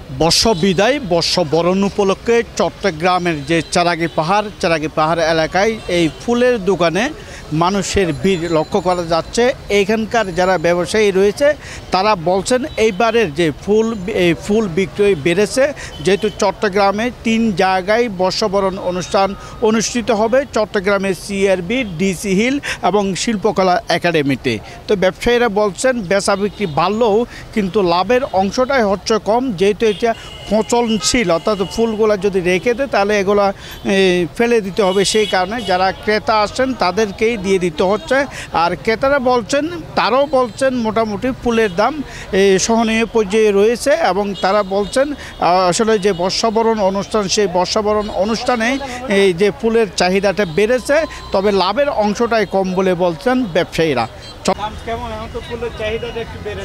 বর্ষবিদায় বর্ষবরণ উপলক্ষে চট্টগ্রামের যে চারাগি পাহাড় এলাকায় এই ফুলের দোকানে মানুষের ভিড় লক্ষ্য করা যাচ্ছে। এখানকার যারা ব্যবসায়ী রয়েছে তারা বলছেন এইবারের যে ফুল বিক্রয় বেড়েছে, যেহেতু চট্টগ্রামে 3 জায়গায় বর্ষবরণ অনুষ্ঠান অনুষ্ঠিত হবে, চট্টগ্রামের সিআরবি, ডিসি হিল এবং শিল্পকলা একাডেমিতে। তো ব্যবসায়ীরা বলছেন বেচা বিক্রি বাড়লেও কিন্তু লাভের অংশটাই হচ্ছে কম, যেহেতু এটা পচনশীল, অর্থাৎ ফুলগুলো যদি রেখে দেয় তাহলে এগুলো ফেলে দিতে হবে। সেই কারণে যারা ক্রেতা আসছেন তাদেরকেই দিয়ে দিতে হচ্ছে। আর ক্রেতারা তারাও বলছেন মোটামুটি ফুলের দাম সহনীয় পর্যায়ে রয়েছে এবং তারা বলছেন আসলে যে বর্ষবরণ অনুষ্ঠান, সেই বর্ষবরণ অনুষ্ঠানে এই যে ফুলের চাহিদাটা বেড়েছে, তবে লাভের অংশটাই কম বলে বলছেন ব্যবসায়ীরা।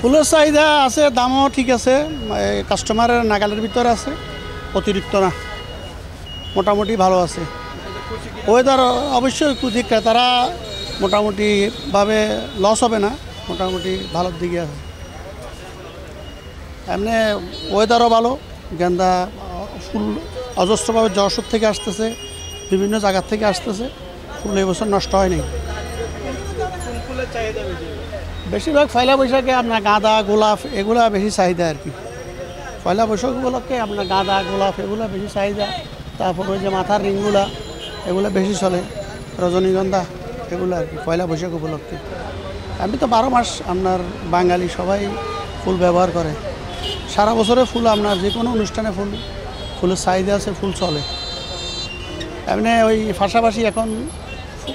ফুলের চাহিদা আছে, দামও ঠিক আছে, কাস্টমারের নাগালের ভিতরে আছে, অতিরিক্ত না, মোটামুটি ভালো আছে। ওয়েদার অবশ্যই কুচি ক্রেতারা মোটামুটিভাবে লস হবে না, মোটামুটি ভালোর দিকে আছে। এমনি ওয়েদারও ভালো, গেন্দা ফুল অজস্রভাবে যশোর থেকে আসতেছে, বিভিন্ন জায়গার থেকে আসতেছে, ফুল এবছর নষ্ট হয়নি। বেশিরভাগ পয়লা বৈশাখে আপনার গাঁদা, গোলাপ এগুলা বেশি চাহিদা আর কি। পয়লা বৈশাখ উপলক্ষে আপনার গাঁদা, গোলাপ এগুলো বেশি চাহিদা। তারপর ওই যে মাথার রিংগুলা এগুলো বেশি চলে, রজনীগন্ধা এগুলো আর কি পয়লা বৈশাখ উপলক্ষে। আমি তো 12 মাস আপনার বাঙালি সবাই ফুল ব্যবহার করে, সারা বছরে ফুল আপনার যে কোনো অনুষ্ঠানে ফুলের চাহিদা আছে, ফুল চলে। এমনি ওই পাশাপাশি এখন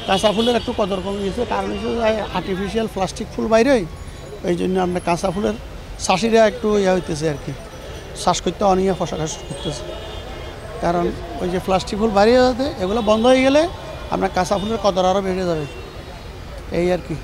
কাঁচা ফুলের একটু কদর কমে গেছে, কারণ হচ্ছে আর্টিফিশিয়াল প্লাস্টিক ফুল বাইরে, এই জন্য আপনার কাঁচা ফুলের চাষিরা একটু হইতেছে আর কি, চাষ করতে অনিয়া ফসল করতেছে। কারণ ওই যে প্লাস্টিক ফুল বাইরে যাতে এগুলো বন্ধ হয়ে গেলে আপনার কাঁচা ফুলের কদর আরও বেড়ে যাবে, এই আর কি।